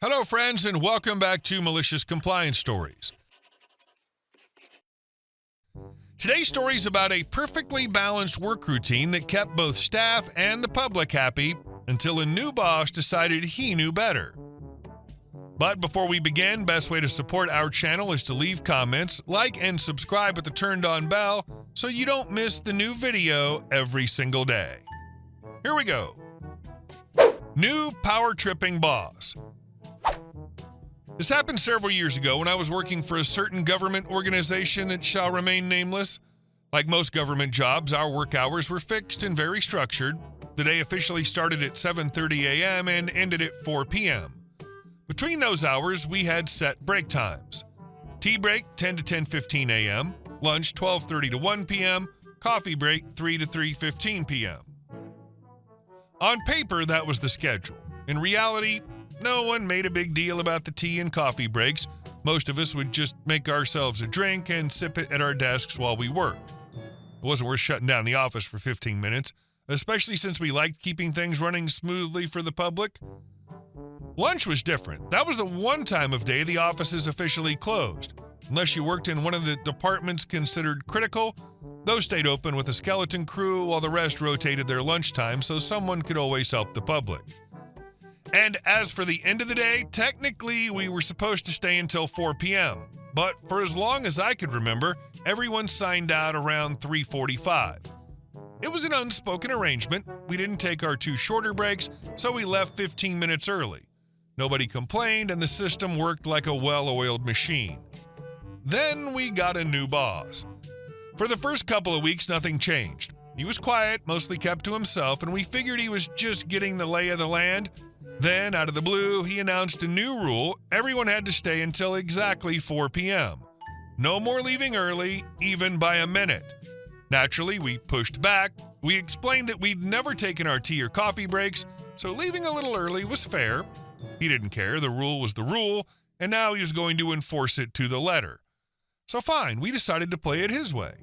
Hello, friends, and welcome back to Malicious Compliance Stories. Today's story is about a perfectly balanced work routine that kept both staff and the public happy until a new boss decided he knew better. But before we begin, best way to support our channel is to leave comments, like, and subscribe with the turned-on bell so you don't miss the new video every single day. Here we go. New power-tripping boss. This happened several years ago when I was working for a certain government organization that shall remain nameless. Like most government jobs, our work hours were fixed and very structured. The day officially started at 7:30 a.m. and ended at 4 p.m. Between those hours, we had set break times. Tea break 10 to 10:15 a.m., lunch 12:30 to 1 p.m., coffee break 3 to 3:15 p.m. On paper, that was the schedule. In reality, no one made a big deal about the tea and coffee breaks. Most of us would just make ourselves a drink and sip it at our desks while we worked. It wasn't worth shutting down the office for 15 minutes, especially since we liked keeping things running smoothly for the public. Lunch was different. That was the one time of day the offices officially closed. Unless you worked in one of the departments considered critical, those stayed open with a skeleton crew while the rest rotated their lunchtime so someone could always help the public. And as for the end of the day, technically we were supposed to stay until 4 p.m., but for as long as I could remember, everyone signed out around 3:45. It was an unspoken arrangement. We didn't take our 2 shorter breaks, so we left 15 minutes early. Nobody complained, and the system worked like a well-oiled machine. Then we got a new boss. For the first couple of weeks, nothing changed. He was quiet, mostly kept to himself, and we figured he was just getting the lay of the land. Then, out of the blue, he announced a new rule. Everyone had to stay until exactly 4 p.m. No more leaving early, even by a minute. Naturally, we pushed back. We explained that we'd never taken our tea or coffee breaks, so leaving a little early was fair. He didn't care. The rule was the rule, and now he was going to enforce it to the letter. So fine, we decided to play it his way.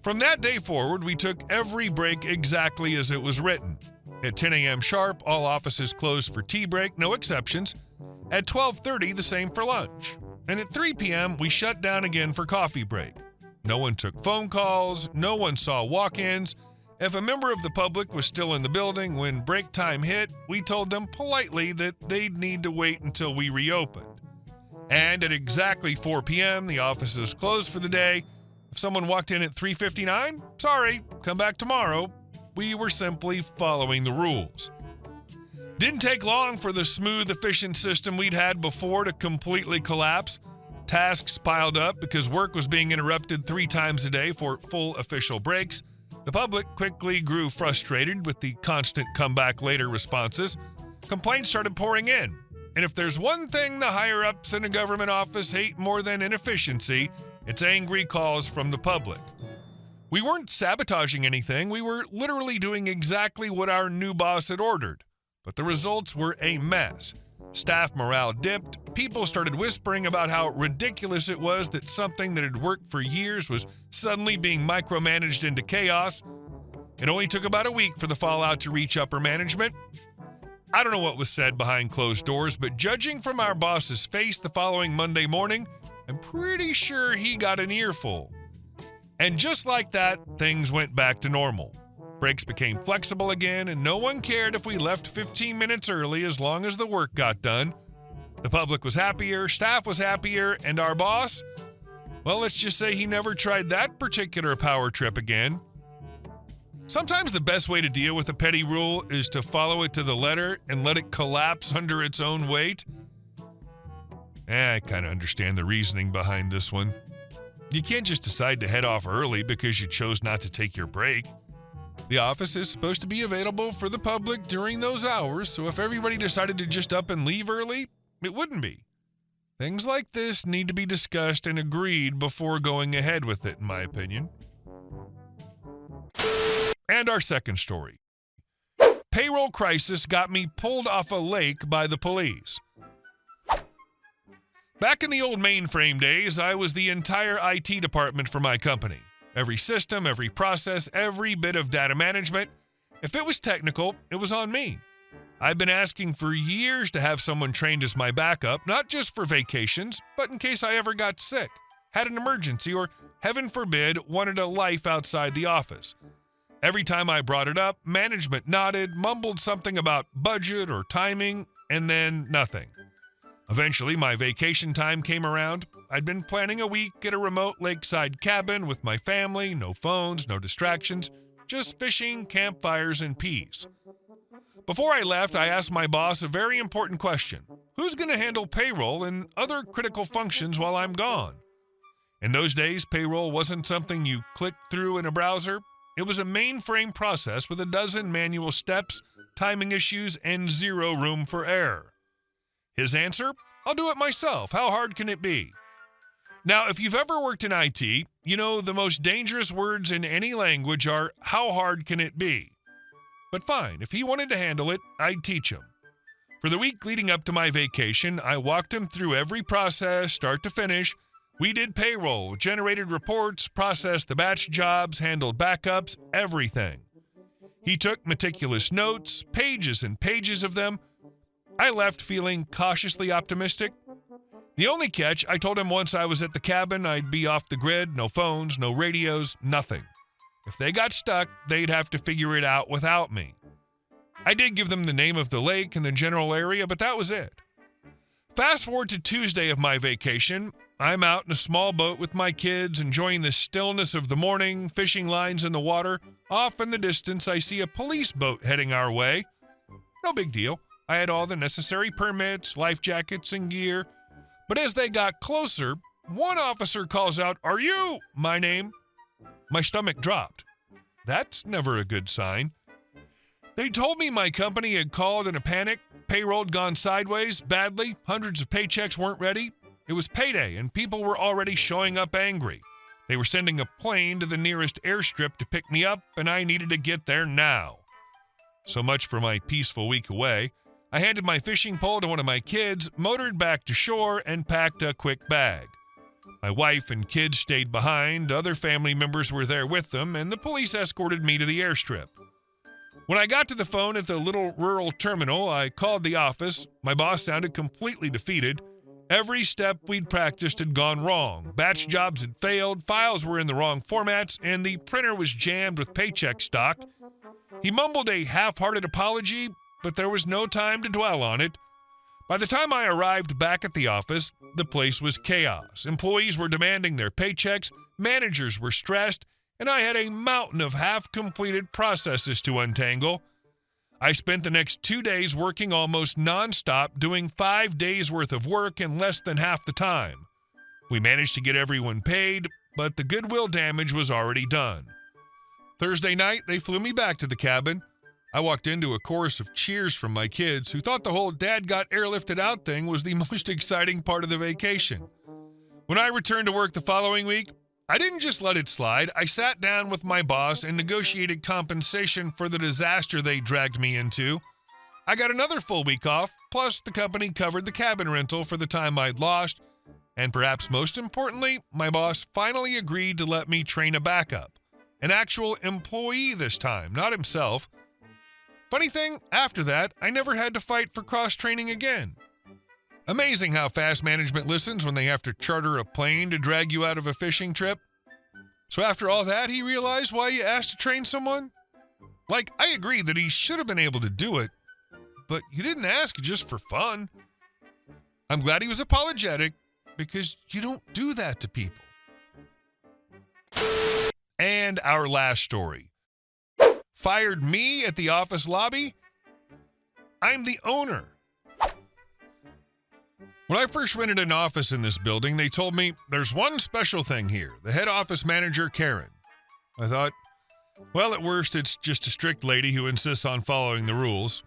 From that day forward, we took every break exactly as it was written. At 10 a.m. sharp, all offices closed for tea break, no exceptions. At 12:30, the same for lunch. And at 3 p.m., we shut down again for coffee break. No one took phone calls, no one saw walk-ins. If a member of the public was still in the building when break time hit, we told them politely that they'd need to wait until we reopened. And at exactly 4 p.m., the offices closed for the day. If someone walked in at 3:59, sorry, come back tomorrow. We were simply following the rules. Didn't take long for the smooth, efficient system we'd had before to completely collapse. Tasks piled up because work was being interrupted 3 times a day for full official breaks. The public quickly grew frustrated with the constant come back later responses. Complaints started pouring in. And if there's one thing the higher-ups in a government office hate more than inefficiency, it's angry calls from the public. We weren't sabotaging anything. We were literally doing exactly what our new boss had ordered. But the results were a mess. Staff morale dipped. People started whispering about how ridiculous it was that something that had worked for years was suddenly being micromanaged into chaos. It only took about a week for the fallout to reach upper management. I don't know what was said behind closed doors, but judging from our boss's face the following Monday morning, I'm pretty sure he got an earful. And just like that, things went back to normal. Breaks became flexible again, and no one cared if we left 15 minutes early as long as the work got done. The public was happier, staff was happier, and our boss, well, let's just say he never tried that particular power trip again. Sometimes the best way to deal with a petty rule is to follow it to the letter and let it collapse under its own weight. I kind of understand the reasoning behind this one. You can't just decide to head off early because you chose not to take your break. The office is supposed to be available for the public during those hours, so if everybody decided to just up and leave early, it wouldn't be. Things like this need to be discussed and agreed before going ahead with it, in my opinion. And our second story. Payroll crisis got me pulled off a lake by the police. Back in the old mainframe days, I was the entire IT department for my company. Every system, every process, every bit of data management. If it was technical, it was on me. I've been asking for years to have someone trained as my backup, not just for vacations, but in case I ever got sick, had an emergency, or, heaven forbid, wanted a life outside the office. Every time I brought it up, management nodded, mumbled something about budget or timing, and then nothing. Eventually, my vacation time came around. I'd been planning a week at a remote lakeside cabin with my family, no phones, no distractions, just fishing, campfires, and peace. Before I left, I asked my boss a very important question. Who's going to handle payroll and other critical functions while I'm gone? In those days, payroll wasn't something you clicked through in a browser. It was a mainframe process with a dozen manual steps, timing issues, and zero room for error. His answer? I'll do it myself. How hard can it be? Now, if you've ever worked in IT, you know the most dangerous words in any language are, how hard can it be? But fine, if he wanted to handle it, I'd teach him. For the week leading up to my vacation, I walked him through every process, start to finish. We did payroll, generated reports, processed the batch jobs, handled backups, everything. He took meticulous notes, pages and pages of them. I left feeling cautiously optimistic. The only catch, I told him once I was at the cabin, I'd be off the grid, no phones, no radios, nothing. If they got stuck, they'd have to figure it out without me. I did give them the name of the lake and the general area, but that was it. Fast forward to Tuesday of my vacation. I'm out in a small boat with my kids, enjoying the stillness of the morning, fishing lines in the water. Off in the distance, I see a police boat heading our way. No big deal. I had all the necessary permits, life jackets, and gear. But as they got closer, one officer calls out, "Are you?" my name. My stomach dropped. That's never a good sign. They told me my company had called in a panic, payroll had gone sideways, badly, hundreds of paychecks weren't ready. It was payday, and people were already showing up angry. They were sending a plane to the nearest airstrip to pick me up, and I needed to get there now. So much for my peaceful week away. I handed my fishing pole to one of my kids, motored back to shore, and packed a quick bag. My wife and kids stayed behind, other family members were there with them, and the police escorted me to the airstrip. When I got to the phone at the little rural terminal, I called the office. My boss sounded completely defeated. Every step we'd practiced had gone wrong. Batch jobs had failed, files were in the wrong formats, and the printer was jammed with paycheck stock. He mumbled a half-hearted apology, but there was no time to dwell on it. By the time I arrived back at the office, the place was chaos. Employees were demanding their paychecks, managers were stressed, and I had a mountain of half-completed processes to untangle. I spent the next 2 days working almost nonstop, doing 5 days worth of work in less than half the time. We managed to get everyone paid, but the goodwill damage was already done. Thursday night, they flew me back to the cabin. I walked into a chorus of cheers from my kids who thought the whole dad got airlifted out thing was the most exciting part of the vacation. When I returned to work the following week, I didn't just let it slide. I sat down with my boss and negotiated compensation for the disaster they dragged me into. I got another full week off, plus the company covered the cabin rental for the time I'd lost. And perhaps most importantly, my boss finally agreed to let me train a backup. An actual employee this time, not himself. Funny thing, after that, I never had to fight for cross-training again. Amazing how fast management listens when they have to charter a plane to drag you out of a fishing trip. So after all that, he realized why you asked to train someone? Like, I agree that he should have been able to do it, but you didn't ask just for fun. I'm glad he was apologetic, because you don't do that to people. And our last story. Fired me at the office lobby? I'm the owner. When I first rented an office in this building, they told me, there's one special thing here, the head office manager, Karen. I thought, well, at worst, it's just a strict lady who insists on following the rules.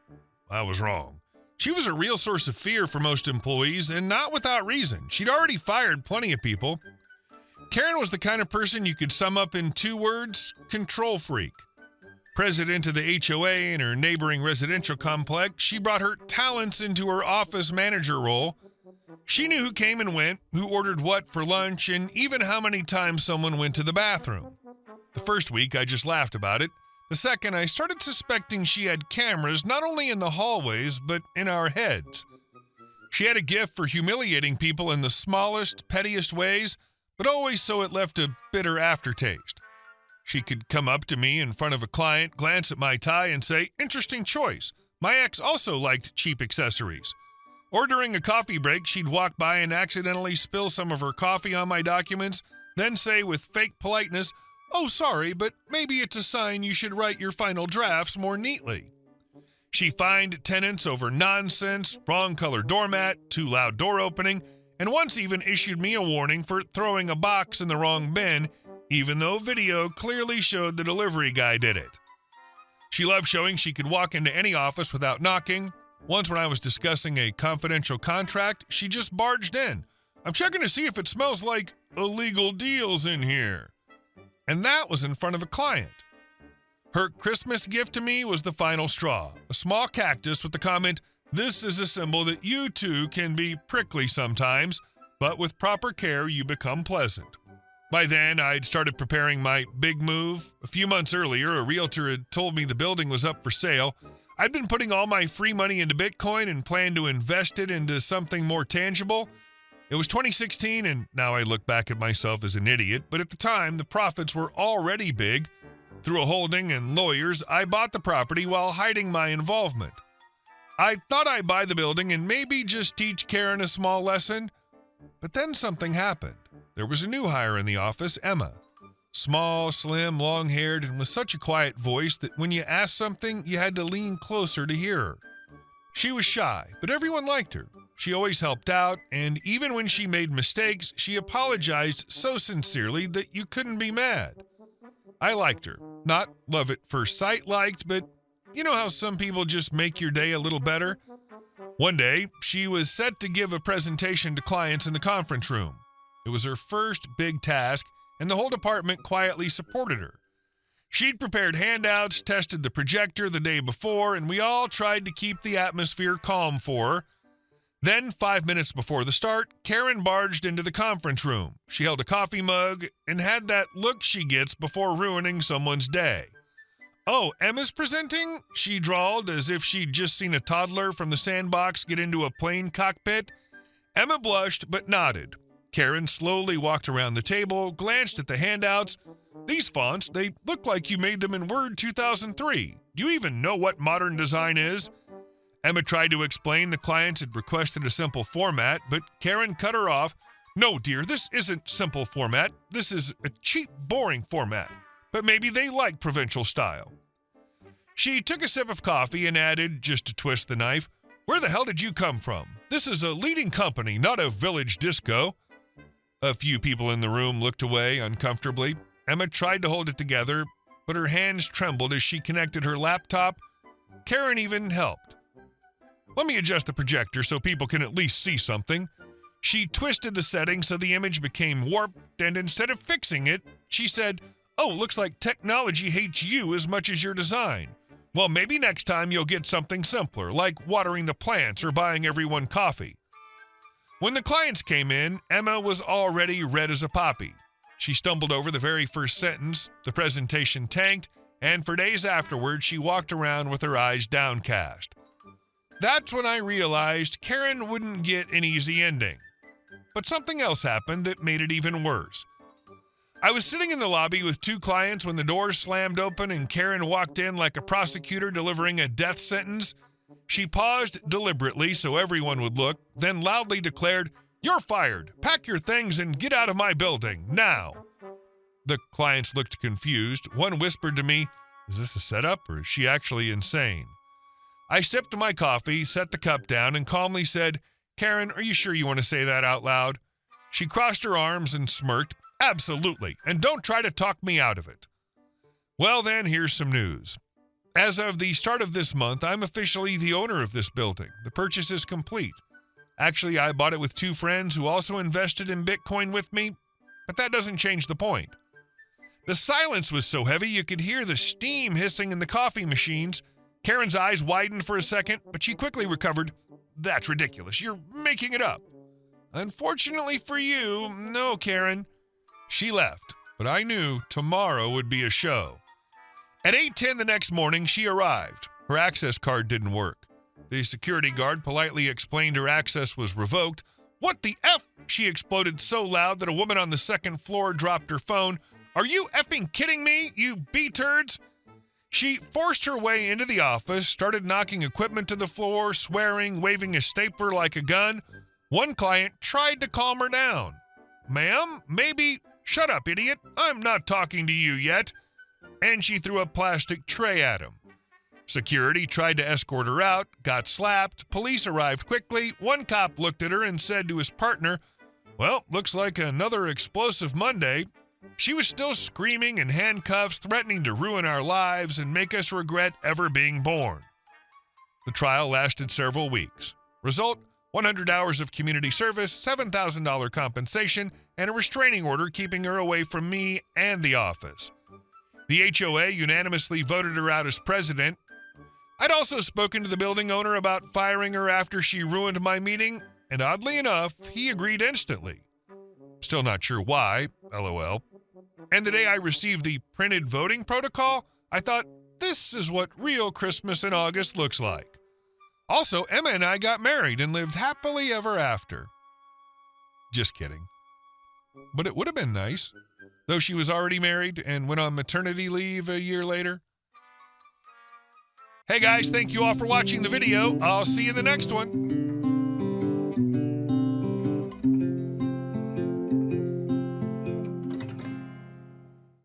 I was wrong. She was a real source of fear for most employees, and not without reason. She'd already fired plenty of people. Karen was the kind of person you could sum up in 2 words, control freak. President of the HOA in her neighboring residential complex, she brought her talents into her office manager role. She knew who came and went, who ordered what for lunch, and even how many times someone went to the bathroom. The first week, I just laughed about it. The second, I started suspecting she had cameras not only in the hallways, but in our heads. She had a gift for humiliating people in the smallest, pettiest ways, but always so it left a bitter aftertaste. She could come up to me in front of a client, glance at my tie, and say, "Interesting choice. My ex also liked cheap accessories." Or during a coffee break, she'd walk by and accidentally spill some of her coffee on my documents, then say with fake politeness, "Oh, sorry, but maybe it's a sign you should write your final drafts more neatly." She fined tenants over nonsense, wrong color doormat, too loud door opening, and once even issued me a warning for throwing a box in the wrong bin, even though video clearly showed the delivery guy did it. She loved showing she could walk into any office without knocking. Once when I was discussing a confidential contract, she just barged in. "I'm checking to see if it smells like illegal deals in here." And that was in front of a client. Her Christmas gift to me was the final straw, a small cactus with the comment, "This is a symbol that you too can be prickly sometimes, but with proper care you become pleasant." By then, I'd started preparing my big move. A few months earlier, a realtor had told me the building was up for sale. I'd been putting all my free money into Bitcoin and planned to invest it into something more tangible. It was 2016, and now I look back at myself as an idiot, but at the time, the profits were already big. Through a holding and lawyers, I bought the property while hiding my involvement. I thought I'd buy the building and maybe just teach Karen a small lesson, but then something happened. There was a new hire in the office, Emma. Small, slim, long-haired, and with such a quiet voice that when you asked something, you had to lean closer to hear her. She was shy, but everyone liked her. She always helped out, and even when she made mistakes, she apologized so sincerely that you couldn't be mad. I liked her. Not love at first sight liked, but you know how some people just make your day a little better? One day, she was set to give a presentation to clients in the conference room. It was her first big task, and the whole department quietly supported her. She'd prepared handouts, tested the projector the day before, and we all tried to keep the atmosphere calm for her. Then, 5 minutes before the start, Karen barged into the conference room. She held a coffee mug and had that look she gets before ruining someone's day. "Oh, Emma's presenting?" she drawled as if she'd just seen a toddler from the sandbox get into a plane cockpit. Emma blushed but nodded. Karen slowly walked around the table, glanced at the handouts. "These fonts, they look like you made them in Word 2003. Do you even know what modern design is?" Emma tried to explain the clients had requested a simple format, but Karen cut her off. "No, dear, this isn't simple format. This is a cheap, boring format. But maybe they like provincial style." She took a sip of coffee and added, just to twist the knife, "Where the hell did you come from? This is a leading company, not a village disco." A few people in the room looked away uncomfortably. Emma tried to hold it together, but her hands trembled as she connected her laptop. Karen even helped. "Let me adjust the projector so people can at least see something." She twisted the setting so the image became warped, and instead of fixing it, she said, "Oh, looks like technology hates you as much as your design. Well, maybe next time you'll get something simpler, like watering the plants or buying everyone coffee." When the clients came in, Emma was already red as a poppy. She stumbled over the very first sentence, the presentation tanked, and for days afterward, she walked around with her eyes downcast. That's when I realized Karen wouldn't get an easy ending. But something else happened that made it even worse. I was sitting in the lobby with two clients when the doors slammed open and Karen walked in like a prosecutor delivering a death sentence. She paused deliberately so everyone would look, then loudly declared, "You're fired. Pack your things and get out of my building, now." The clients looked confused. One whispered to me, "Is this a setup or is she actually insane?" I sipped my coffee, set the cup down, and calmly said, "Karen, are you sure you want to say that out loud?" She crossed her arms and smirked. "Absolutely, and don't try to talk me out of it." Well then, here's some news. As of the start of this month, I'm officially the owner of this building. The purchase is complete. Actually, I bought it with two friends who also invested in Bitcoin with me, but that doesn't change the point. The silence was so heavy you could hear the steam hissing in the coffee machines. Karen's eyes widened for a second, but she quickly recovered. "That's ridiculous. You're making it up." "Unfortunately for you, no, Karen." She left, but I knew tomorrow would be a show. At 8:10 the next morning, she arrived. Her access card didn't work. The security guard politely explained her access was revoked. "What the F?" she exploded so loud that a woman on the second floor dropped her phone. "Are you effing kidding me, you B-turds?" She forced her way into the office, started knocking equipment to the floor, swearing, waving a stapler like a gun. One client tried to calm her down. "Ma'am, maybe—" "Shut up, idiot. I'm not talking to you yet." And she threw a plastic tray at him. Security tried to escort her out, got slapped. Police arrived quickly. One cop looked at her and said to his partner, "Well, looks like another explosive Monday." She was still screaming in handcuffs, threatening to ruin our lives and make us regret ever being born. The trial lasted several weeks. Result: 100 hours of community service, $7,000 compensation, and a restraining order keeping her away from me and the office. The HOA unanimously voted her out as president. I'd also spoken to the building owner about firing her after she ruined my meeting, and oddly enough, he agreed instantly. Still not sure why, LOL. And the day I received the printed voting protocol, I thought, this is what real Christmas in August looks like. Also, Emma and I got married and lived happily ever after. Just kidding. But it would have been nice, though she was already married and went on maternity leave a year later. Hey guys, thank you all for watching the video. I'll see you in the next one.